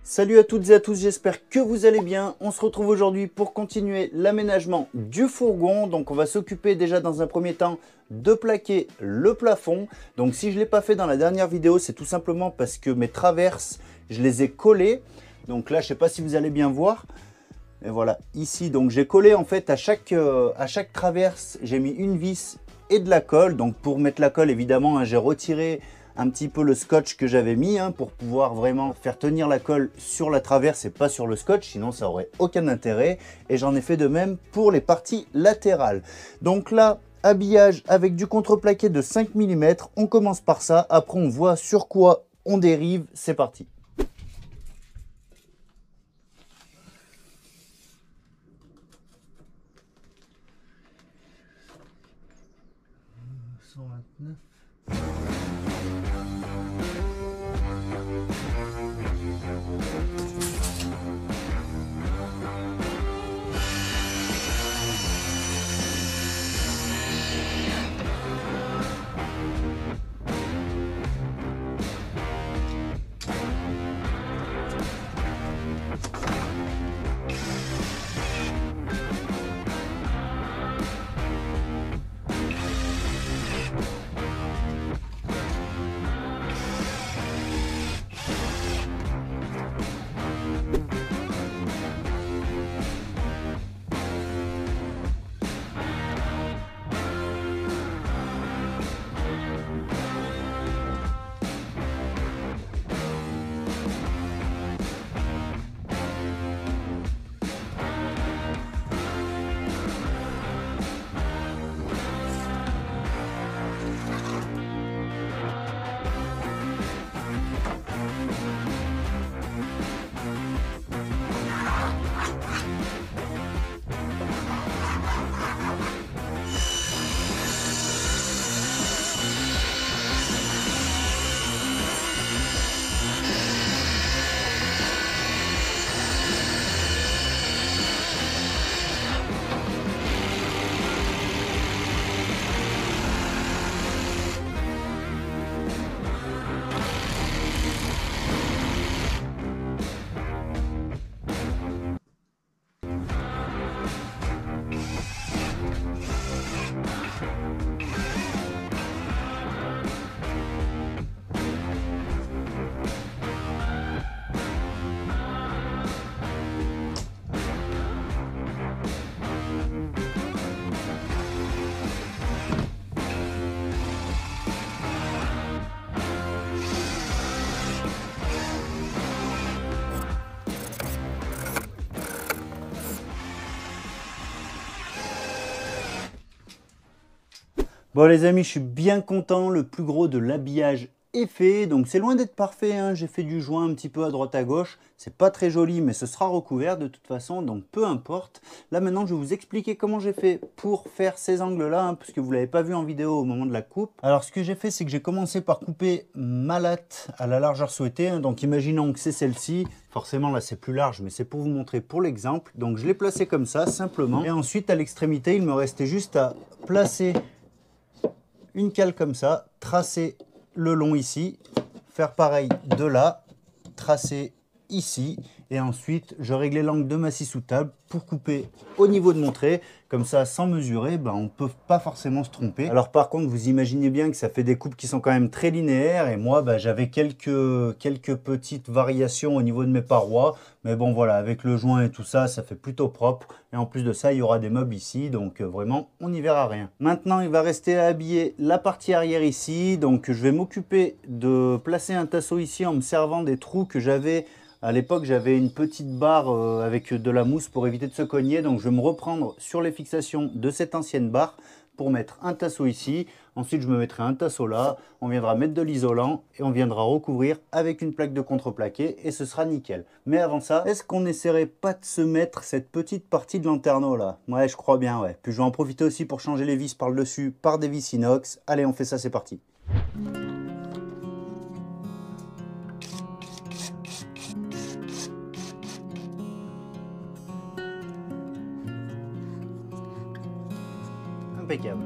Salut à toutes et à tous, j'espère que vous allez bien. On se retrouve aujourd'hui pour continuer l'aménagement du fourgon. Donc on va s'occuper déjà dans un premier temps de plaquer le plafond. Donc si je ne l'ai pas fait dans la dernière vidéo, c'est tout simplement parce que mes traverses, je les ai collées. Donc là, je ne sais pas si vous allez bien voir. Et voilà, ici, donc j'ai collé en fait à chaque traverse, j'ai mis une vis et de la colle. Donc pour mettre la colle, évidemment, hein, j'ai retiré un petit peu le scotch que j'avais mis pour pouvoir vraiment faire tenir la colle sur la traverse et pas sur le scotch, sinon ça aurait aucun intérêt. Et j'en ai fait de même pour les parties latérales. Donc là, habillage avec du contreplaqué de 5 mm, on commence par ça, après on voit sur quoi on dérive, c'est parti. Bon les amis, je suis bien content, le plus gros de l'habillage est fait, donc c'est loin d'être parfait, hein. J'ai fait du joint un petit peu à droite à gauche, c'est pas très joli mais ce sera recouvert de toute façon, donc peu importe. Là maintenant je vais vous expliquer comment j'ai fait pour faire ces angles là, puisque vous l'avez pas vu en vidéo au moment de la coupe. Alors ce que j'ai fait, c'est que j'ai commencé par couper ma latte à la largeur souhaitée, hein. Donc imaginons que c'est celle-ci, forcément là c'est plus large mais c'est pour vous montrer pour l'exemple. Donc je l'ai placé comme ça simplement, et ensuite à l'extrémité il me restait juste à placer une cale comme ça, tracer le long ici, faire pareil de là, tracer ici, et ensuite je réglais l'angle de ma scie sous table pour couper au niveau de mon trait. Comme ça, sans mesurer, on ne peut pas forcément se tromper. Alors par contre, vous imaginez bien que ça fait des coupes qui sont quand même très linéaires, et moi j'avais quelques petites variations au niveau de mes parois, mais bon voilà, avec le joint et tout ça, ça fait plutôt propre. Et en plus de ça, il y aura des meubles ici, donc vraiment, on n'y verra rien. Maintenant, il va rester à habiller la partie arrière ici, donc je vais m'occuper de placer un tasseau ici en me servant des trous que j'avais. À l'époque, j'avais une petite barre avec de la mousse pour éviter de se cogner. Donc, je vais me reprendre sur les fixations de cette ancienne barre pour mettre un tasseau ici. Ensuite, je me mettrai un tasseau là. On viendra mettre de l'isolant et on viendra recouvrir avec une plaque de contreplaqué et ce sera nickel. Mais avant ça, est-ce qu'on n'essaierait pas de se mettre cette petite partie de lanterneau là? Ouais, je crois bien, ouais. Puis, je vais en profiter aussi pour changer les vis par le dessus par des vis inox. Allez, on fait ça, c'est parti. Impeccable.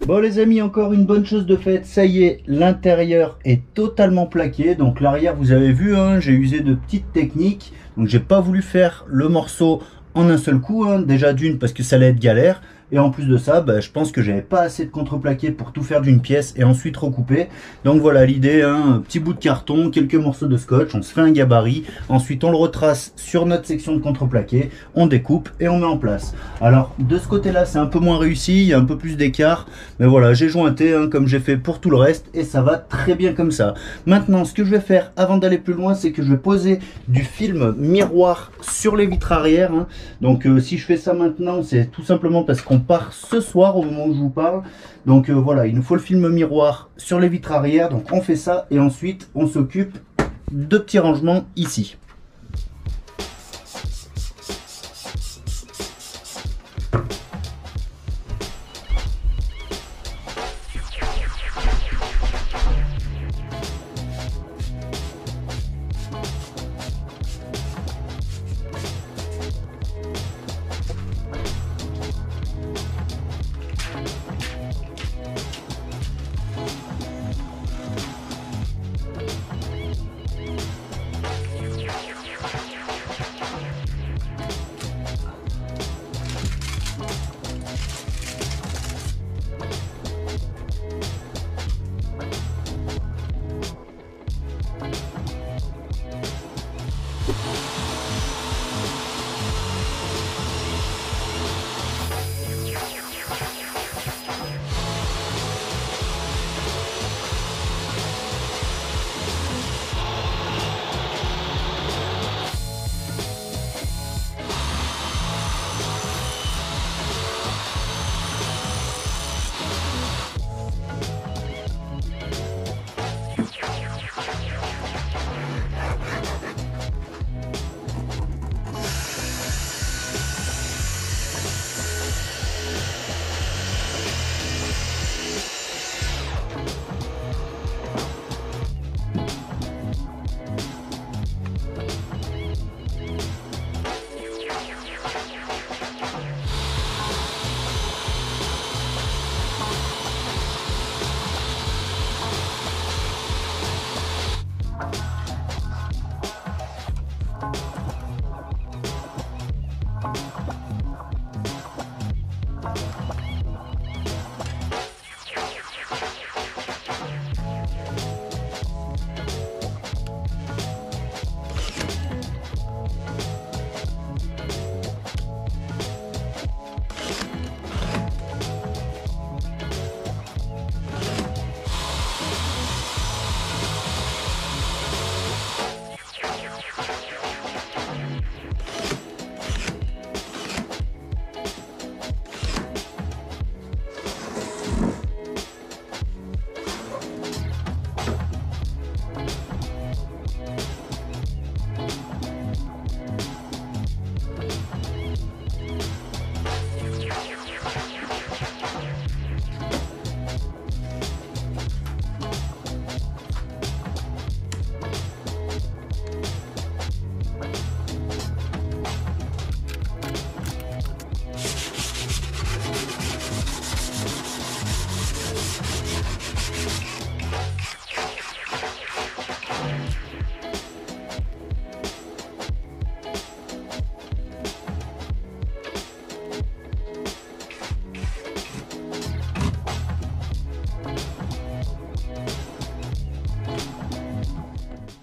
Bon les amis, encore une bonne chose de faite, ça y est, l'intérieur est totalement plaqué. Donc l'arrière, vous avez vu, hein, j'ai usé de petites techniques. Donc j'ai pas voulu faire le morceau en un seul coup, hein. Déjà d'une parce que ça allait être galère. Et en plus de ça, bah, je pense que j'avais pas assez de contreplaqué pour tout faire d'une pièce et ensuite recouper. Donc voilà l'idée, hein, un petit bout de carton, quelques morceaux de scotch, on se fait un gabarit. Ensuite on le retrace sur notre section de contreplaqué, on découpe et on met en place. Alors de ce côté-là c'est un peu moins réussi, il y a un peu plus d'écart. Mais voilà, j'ai jointé hein, comme j'ai fait pour tout le reste et ça va très bien comme ça. Maintenant ce que je vais faire avant d'aller plus loin, c'est que je vais poser du film miroir sur les vitres arrière. Hein. Donc si je fais ça maintenant, c'est tout simplement parce qu'on part ce soir au moment où je vous parle. Donc voilà, il nous faut le film miroir sur les vitres arrière. Donc on fait ça et ensuite on s'occupe de petits rangements ici.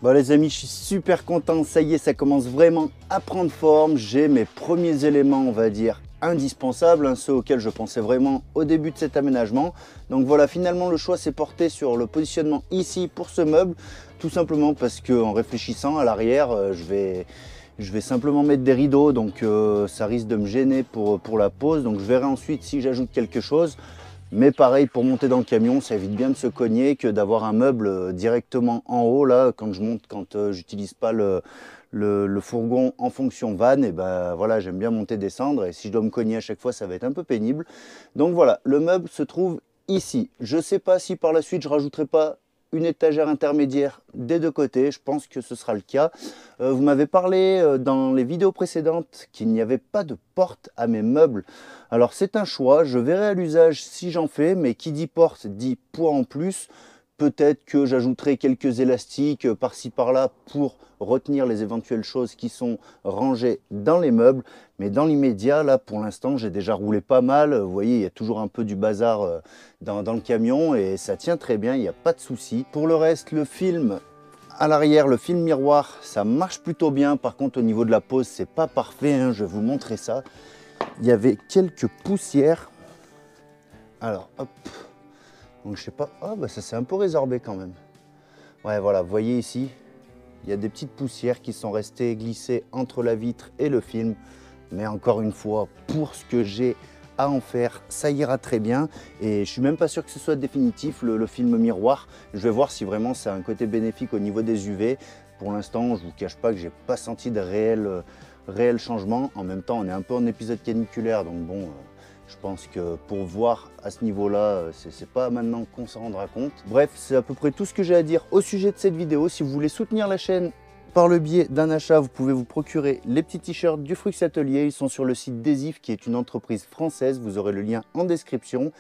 Bon les amis, je suis super content, ça y est, ça commence vraiment à prendre forme. J'ai mes premiers éléments, on va dire, indispensables, hein, ceux auxquels je pensais vraiment au début de cet aménagement. Donc voilà, finalement le choix s'est porté sur le positionnement ici pour ce meuble, tout simplement parce qu'en réfléchissant à l'arrière, je vais simplement mettre des rideaux, donc ça risque de me gêner pour la pose. Donc je verrai ensuite si j'ajoute quelque chose. Mais pareil, pour monter dans le camion, ça évite bien de se cogner que d'avoir un meuble directement en haut. Là, quand je monte, quand j'utilise pas le fourgon en fonction van, et ben voilà, j'aime bien monter, descendre. Et si je dois me cogner à chaque fois, ça va être un peu pénible. Donc voilà, le meuble se trouve ici. Je ne sais pas si par la suite, je rajouterai pas une étagère intermédiaire des deux côtés. Je pense que ce sera le cas. Vous m'avez parlé dans les vidéos précédentes qu'il n'y avait pas de porte à mes meubles. Alors c'est un choix, je verrai à l'usage si j'en fais, mais qui dit porte dit poids en plus. Peut-être que j'ajouterai quelques élastiques par-ci par-là pour retenir les éventuelles choses qui sont rangées dans les meubles. Mais dans l'immédiat, là pour l'instant, j'ai déjà roulé pas mal. Vous voyez, il y a toujours un peu du bazar dans le camion et ça tient très bien, il n'y a pas de souci. Pour le reste, le film à l'arrière, le film miroir, ça marche plutôt bien. Par contre, au niveau de la pose, c'est pas parfait, hein, je vais vous montrer ça. Il y avait quelques poussières. Alors, hop. Donc, je sais pas. Ah, bah ça s'est un peu résorbé quand même. Ouais, voilà, vous voyez ici, il y a des petites poussières qui sont restées glissées entre la vitre et le film. Mais encore une fois, pour ce que j'ai à en faire, ça ira très bien. Et je suis même pas sûr que ce soit définitif, le film miroir. Je vais voir si vraiment ça a un côté bénéfique au niveau des UV. Pour l'instant, je vous cache pas que j'ai pas senti de réel changement. En même temps, on est un peu en épisode caniculaire, donc bon, je pense que pour voir à ce niveau-là, c'est pas maintenant qu'on s'en rendra compte. Bref, c'est à peu près tout ce que j'ai à dire au sujet de cette vidéo. Si vous voulez soutenir la chaîne par le biais d'un achat, vous pouvez vous procurer les petits t-shirts du Frux Atelier. Ils sont sur le site Desif, qui est une entreprise française. Vous aurez le lien en description.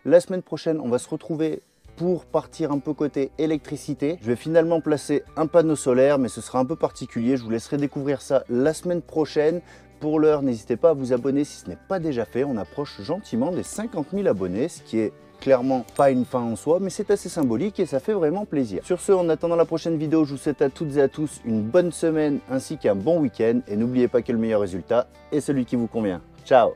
La semaine prochaine, on va se retrouver pour partir un peu côté électricité. Je vais finalement placer un panneau solaire, mais ce sera un peu particulier. Je vous laisserai découvrir ça la semaine prochaine. Pour l'heure, n'hésitez pas à vous abonner si ce n'est pas déjà fait. On approche gentiment des 50 000 abonnés, ce qui est clairement pas une fin en soi, mais c'est assez symbolique et ça fait vraiment plaisir. Sur ce, en attendant la prochaine vidéo, je vous souhaite à toutes et à tous une bonne semaine ainsi qu'un bon week-end. Et n'oubliez pas que le meilleur résultat est celui qui vous convient. Ciao!